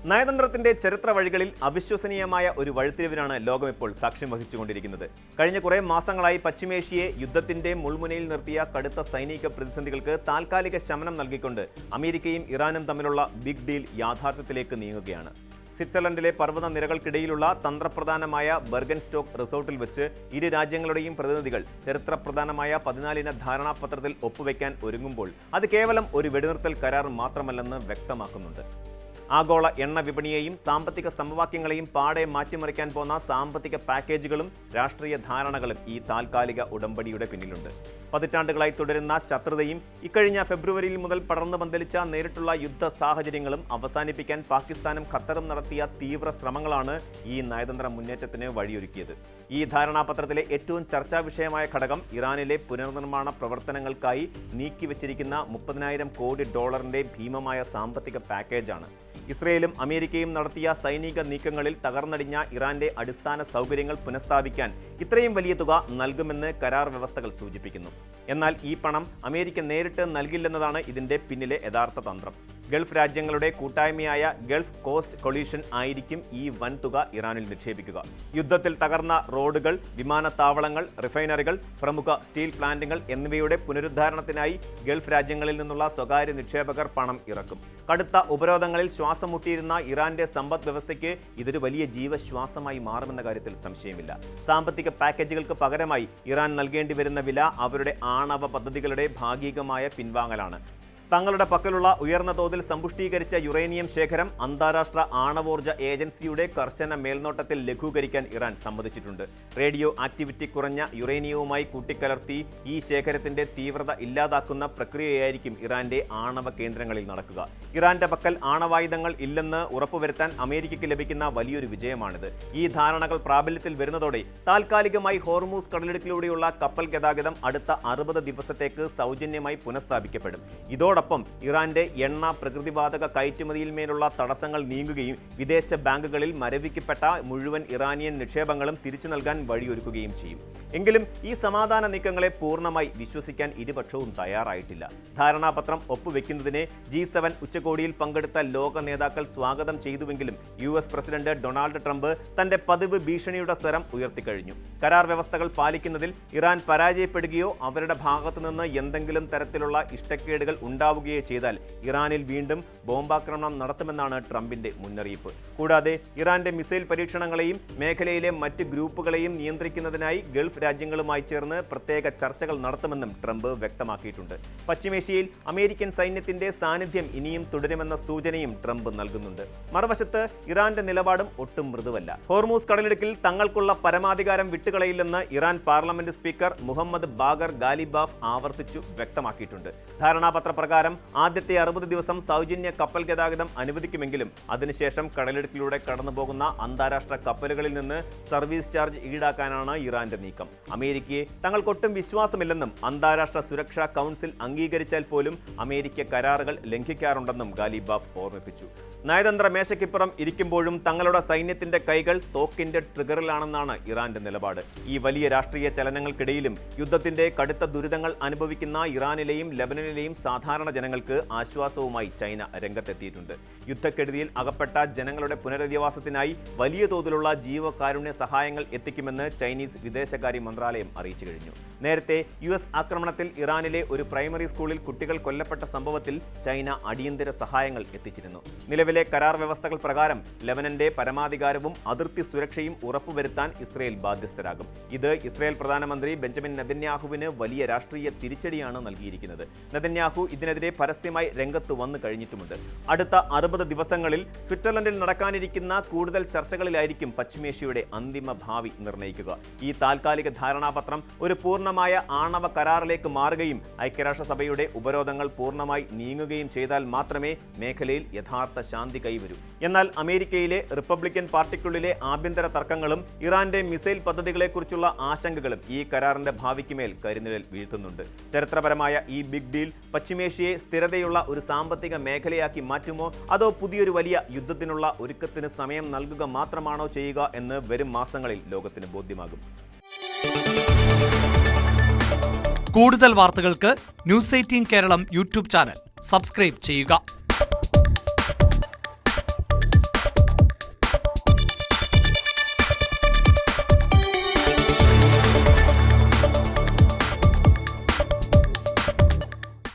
നയതന്ത്രത്തിന്റെ ചരിത്ര വഴികളിൽ അവിശ്വസനീയമായ ഒരു വഴിത്തിരിവിനാണ് ലോകം ഇപ്പോൾ സാക്ഷ്യം വഹിച്ചുകൊണ്ടിരിക്കുന്നത്. കഴിഞ്ഞ കുറേ മാസങ്ങളായി പശ്ചിമേഷ്യയെ യുദ്ധത്തിന്റെ മുൾമുനയിൽ നിർത്തിയ കടുത്ത സൈനിക പ്രതിസന്ധികൾക്ക് താൽക്കാലിക ശമനം നൽകിക്കൊണ്ട് അമേരിക്കയും ഇറാനും തമ്മിലുള്ള ബിഗ് ഡീൽ യാഥാർത്ഥ്യത്തിലേക്ക് നീങ്ങുകയാണ്. സ്വിറ്റ്സർലൻഡിലെ പർവ്വത നിരകൾക്കിടയിലുള്ള തന്ത്രപ്രധാനമായ ബെർഗൻസ്റ്റോക്ക് റിസോർട്ടിൽ വെച്ച് ഇരു രാജ്യങ്ങളുടെയും പ്രതിനിധികൾ ചരിത്രപ്രധാനമായ 14 ഇന ധാരണാപത്രത്തിൽ ഒപ്പുവെക്കാൻ ഒരുങ്ങുമ്പോൾ അത് കേവലം ഒരു വെടിനിർത്തൽ കരാർ മാത്രമല്ലെന്ന് വ്യക്തമാക്കുന്നുണ്ട്. ആഗോള എണ്ണ വിപണിയെയും സാമ്പത്തിക സമവാക്യങ്ങളെയും പാടെ മാറ്റിമറിക്കാൻ പോന്ന സാമ്പത്തിക പാക്കേജുകളും രാഷ്ട്രീയ ധാരണകളും ഈ താൽക്കാലിക ഉടമ്പടിയുടെ പിന്നിലുണ്ട്. പതിറ്റാണ്ടുകളായി തുടരുന്ന ശത്രുതയും ഇക്കഴിഞ്ഞ ഫെബ്രുവരിയിൽ മുതൽ പടർന്നു പന്തലിച്ച നേരിട്ടുള്ള യുദ്ധ സാഹചര്യങ്ങളും അവസാനിപ്പിക്കാൻ പാകിസ്ഥാനും ഖത്തറും നടത്തിയ തീവ്ര ശ്രമങ്ങളാണ് ഈ നയതന്ത്ര മുന്നേറ്റത്തിന് വഴിയൊരുക്കിയത്. ഈ ധാരണാപത്രത്തിലെ ഏറ്റവും ചർച്ചാ വിഷയമായ ഘടകം ഇറാനിലെ പുനർനിർമ്മാണ പ്രവർത്തനങ്ങൾക്കായി നീക്കിവച്ചിരിക്കുന്ന $30,000 കോടി ഭീമമായ സാമ്പത്തിക പാക്കേജാണ്. ഇസ്രയേലും അമേരിക്കയും നടത്തിയ സൈനിക നീക്കങ്ങളിൽ തകർന്നടിഞ്ഞ ഇറാന്റെ അടിസ്ഥാന സൗകര്യങ്ങൾ പുനഃസ്ഥാപിക്കാൻ ഇത്രയും വലിയ തുക നൽകുമെന്ന് കരാർ വ്യവസ്ഥകൾ സൂചിപ്പിക്കുന്നു. എന്നാൽ ഈ പണം അമേരിക്ക നേരിട്ട് നൽകില്ലെന്നതാണ് ഇതിന്റെ പിന്നിലെ യഥാർത്ഥ തന്ത്രം. ഗൾഫ് രാജ്യങ്ങളുടെ കൂട്ടായ്മയായ ഗൾഫ് കോസ്റ്റ് കൊളീഷൻ ആയിരിക്കും ഈ വൻതുക ഇറാനിൽ നിക്ഷേപിക്കുക. യുദ്ധത്തിൽ തകർന്ന റോഡുകൾ, വിമാനത്താവളങ്ങൾ, റിഫൈനറികൾ, പ്രമുഖ സ്റ്റീൽ പ്ലാന്റുകൾ എന്നിവയുടെ പുനരുദ്ധാരണത്തിനായി ഗൾഫ് രാജ്യങ്ങളിൽ നിന്നുള്ള സ്വകാര്യ നിക്ഷേപകർ പണം ഇറക്കും. കടുത്ത ഉപരോധങ്ങളിൽ ശ്വാസം മുട്ടിയിരുന്ന ഇറാന്റെ സമ്പദ് വ്യവസ്ഥയ്ക്ക് ഇതൊരു വലിയ ജീവശ്വാസമായി മാറുമെന്ന കാര്യത്തിൽ സംശയമില്ല. സാമ്പത്തിക പാക്കേജുകൾക്ക് പകരമായി ഇറാൻ നൽകേണ്ടി വരുന്ന വില അവരുടെ ആണവ പദ്ധതികളുടെ ഭാഗികമായ പിൻവാങ്ങലാണ്. തങ്ങളുടെ പക്കലുള്ള ഉയർന്ന തോതിൽ സമ്പുഷ്ടീകരിച്ച യുറേനിയം ശേഖരം അന്താരാഷ്ട്ര ആണവോർജ്ജ ഏജൻസിയുടെ കർശന മേൽനോട്ടത്തിൽ ലഘൂകരിക്കാൻ ഇറാൻ സമ്മതിച്ചിട്ടുണ്ട്. റേഡിയോ ആക്ടിവിറ്റി കുറഞ്ഞ യുറേനിയവുമായി കൂട്ടിക്കലർത്തി ഈ ശേഖരത്തിന്റെ തീവ്രത ഇല്ലാതാക്കുന്ന പ്രക്രിയയായിരിക്കും ഇറാന്റെ ആണവ കേന്ദ്രങ്ങളിൽ നടക്കുക. ഇറാന്റെ പക്കൽ ആണവായുധങ്ങൾ ഇല്ലെന്ന് ഉറപ്പുവരുത്താൻ അമേരിക്കയ്ക്ക് ലഭിക്കുന്ന വലിയൊരു വിജയമാണിത്. ഈ ധാരണകൾ പ്രാബല്യത്തിൽ വരുന്നതോടെ താൽക്കാലികമായി ഹോർമൂസ് കടലിടുക്കിലൂടെയുള്ള കപ്പൽ ഗതാഗതം അടുത്ത 60 ദിവസത്തേക്ക് സൗജന്യമായി പുനഃസ്ഥാപിക്കപ്പെടും. ഇതോടൊപ്പം ഇറാന്റെ എണ്ണ, പ്രകൃതിവാതക കയറ്റുമതിയിന്മേലുള്ള തടസ്സങ്ങൾ നീങ്ങുകയും വിദേശ ബാങ്കുകളിൽ മരവിക്കപ്പെട്ട മുഴുവൻ ഇറാനിയൻ നിക്ഷേപങ്ങളും തിരിച്ചു നൽകാൻ വഴിയൊരുക്കുകയും ചെയ്യും. എങ്കിലും ഈ സമാധാന നീക്കങ്ങളെ പൂർണ്ണമായി വിശ്വസിക്കാൻ ഇരുപക്ഷവും തയ്യാറായിട്ടില്ല. ധാരണാപത്രം ഒപ്പുവെക്കുന്നതിനെ G7 ഉച്ചകോടിയിൽ പങ്കെടുത്ത ലോക നേതാക്കൾ സ്വാഗതം ചെയ്തുവെങ്കിലും US പ്രസിഡന്റ് ഡൊണാൾഡ് ട്രംപ് തന്റെ പതിവ് ഭീഷണിയുടെ സ്വരം ഉയർത്തിക്കഴിഞ്ഞു. കരാർ വ്യവസ്ഥകൾ പാലിക്കുന്നതിൽ ഇറാൻ പരാജയപ്പെടുകയോ അവരുടെ ഭാഗത്തുനിന്ന് എന്തെങ്കിലും തരത്തിലുള്ള ഇഷ്ടക്കേടുകൾ ഉണ്ടാവുകയോ ചെയ്താൽ ഇറാനിൽ വീണ്ടും ബോംബാക്രമണം നടത്തുമെന്നാണ് ട്രംപിന്റെ മുന്നറിയിപ്പ്. കൂടാതെ ഇറാന്റെ മിസൈൽ പരീക്ഷണങ്ങളെയും മേഖലയിലെ മറ്റ് ഗ്രൂപ്പുകളെയും നിയന്ത്രിക്കുന്നതിനായി ഗൾഫ് രാജ്യങ്ങളുമായി ചേർന്ന് പ്രത്യേക ചർച്ചകൾ നടത്തുമെന്നും ട്രംപ് വ്യക്തമാക്കിയിട്ടുണ്ട്. പശ്ചിമേഷ്യയിൽ അമേരിക്കൻ സൈന്യത്തിന്റെ സാന്നിധ്യം ഇനിയും തുടരുമെന്ന സൂചനയും ട്രംപ് നൽകുന്നുണ്ട്. മറുവശത്ത് ഇറാന്റെ നിലപാടും ഒട്ടും മൃദുവല്ല. ഹോർമൂസ് കടലിടുക്കിൽ തങ്ങൾക്കുള്ള പരമാധികാരം വിട്ടുകളയില്ലെന്ന് Iran parliament speaker Mohammad Bagher Ghalibaf ആവർത്തിച്ചു വ്യക്തമാക്കിയിട്ടുണ്ട്. ധാരണാപത്ര പ്രകാരം ആദ്യത്തെ 60 ദിവസം സൗജന്യ കപ്പൽ ഗതാഗതം അനുവദിക്കുമെങ്കിലും അതിനുശേഷം കടലിടുക്കിലൂടെ കടന്നുപോകുന്ന അന്താരാഷ്ട്ര കപ്പലുകളിൽ നിന്ന് സർവീസ് ചാർജ് ഈടാക്കാനാണ് ഇറാന്റെ നീക്കം. അമേരിക്കയെ തങ്ങൾക്കൊട്ടും വിശ്വാസമില്ലെന്നും അന്താരാഷ്ട്ര സുരക്ഷാ കൗൺസിൽ അംഗീകരിച്ചാൽ പോലും അമേരിക്ക കരാറുകൾ ലംഘിക്കാറുണ്ടെന്നും ഗാലിബാഫ് ഓർമ്മിപ്പിച്ചു. നയതന്ത്ര മേശയ്ക്കിപ്പുറം ഇരിക്കുമ്പോഴും തങ്ങളുടെ സൈന്യത്തിന്റെ കൈകൾ തോക്കിന്റെ ട്രിഗറിലാണെന്നാണ് ഇറാന്റെ നിലപാട്. ഈ വലിയ രാഷ്ട്രീയ ചലനങ്ങൾക്കിടയിലും യുദ്ധത്തിന്റെ കടുത്ത ദുരിതങ്ങൾ അനുഭവിക്കുന്ന ഇറാനിലെയും ലെബനനിലെയും സാധാരണ ജനങ്ങൾക്ക് ആശ്വാസവുമായി ചൈന രംഗത്തെത്തിയിട്ടുണ്ട്. യുദ്ധക്കെടുതിയിൽ അകപ്പെട്ട ജനങ്ങളുടെ പുനരധിവാസത്തിനായി വലിയ തോതിലുള്ള ജീവകാരുണ്യ സഹായങ്ങൾ എത്തിക്കുമെന്ന് ചൈനീസ് വിദേശകാര്യ മന്ത്രാലയം അറിയിച്ചു കഴിഞ്ഞു. നേരത്തെ US ആക്രമണത്തിൽ ഇറാനിലെ ഒരു പ്രൈമറി സ്കൂളിൽ കുട്ടികൾ കൊല്ലപ്പെട്ട സംഭവത്തിൽ ചൈന അടിയന്തര സഹായങ്ങൾ എത്തിച്ചിരുന്നു. നിലവിലെ കരാർ വ്യവസ്ഥകൾ പ്രകാരം ലെബനന്റെ പരമാധികാരവും അതിർത്തി സുരക്ഷയും ഉറപ്പുവരുത്താൻ ഇസ്രയേൽ ബാധ്യസ്ഥരാകും. ഇത് ഇസ്രയേൽ പ്രധാനമന്ത്രി ബെഞ്ചമിൻ നെതന്യാഹുവിന് വലിയ രാഷ്ട്രീയ തിരിച്ചടിയാണ് നൽകിയിരിക്കുന്നത്. നെതന്യാഹു ഇതിനെതിരെ പരസ്യമായി രംഗത്ത് വന്നു കഴിഞ്ഞിട്ടുമുണ്ട്. അടുത്ത 60 ദിവസങ്ങളിൽ സ്വിറ്റ്സർലൻഡിൽ നടക്കാനിരിക്കുന്ന കൂടുതൽ ചർച്ചകളിലായിരിക്കും പശ്ചിമേഷ്യയുടെ അന്തിമ ഭാവി നിർണ്ണയിക്കുക. ഈ താൽക്കാലിക ധാരണാപത്രം ഒരു പൂർണ്ണമായ ആണവ കരാറിലേക്ക് മാറുകയും ഐക്യരാഷ്ട്രസഭയുടെ ഉപരോധങ്ങൾ പൂർണ്ണമായി നീങ്ങുകയും ചെയ്താൽ മാത്രമേ മേഖലയിൽ യഥാർത്ഥ ശാന്തി കൈവരൂ. എന്നാൽ അമേരിക്കയിലെ റിപ്പബ്ലിക്കൻ പാർട്ടിക്കുള്ളിലെ ആഭ്യന്തര തർക്കങ്ങളും ഇറാന്റെ മിസൈൽ പദ്ധതികളെക്കുറിച്ചുള്ള ആശങ്കകളും ഈ കരാറിന്റെ ഭാവിക്ക് മേൽ കരിനിഴൽ വീഴ്ത്തുന്നുണ്ട്. ചരിത്രപരമായ ഈ ബിഗ് ഡീൽ പശ്ചിമേഷ്യയെ സ്ഥിരതയുള്ള ഒരു സാമ്പത്തിക മേഖലയാക്കി മാറ്റുമോ, അതോ പുതിയൊരു വലിയ യുദ്ധത്തിനുള്ള ഒരുക്കത്തിന് സമയം നൽകുക മാത്രമാണോ ചെയ്യുക എന്ന് വരും മാസങ്ങളിൽ ലോകത്തിന് ബോധ്യമാകും. കൂടുതൽ വാർത്തകൾക്ക് News 18 Keralam YouTube channel subscribe ചെയ്യുക.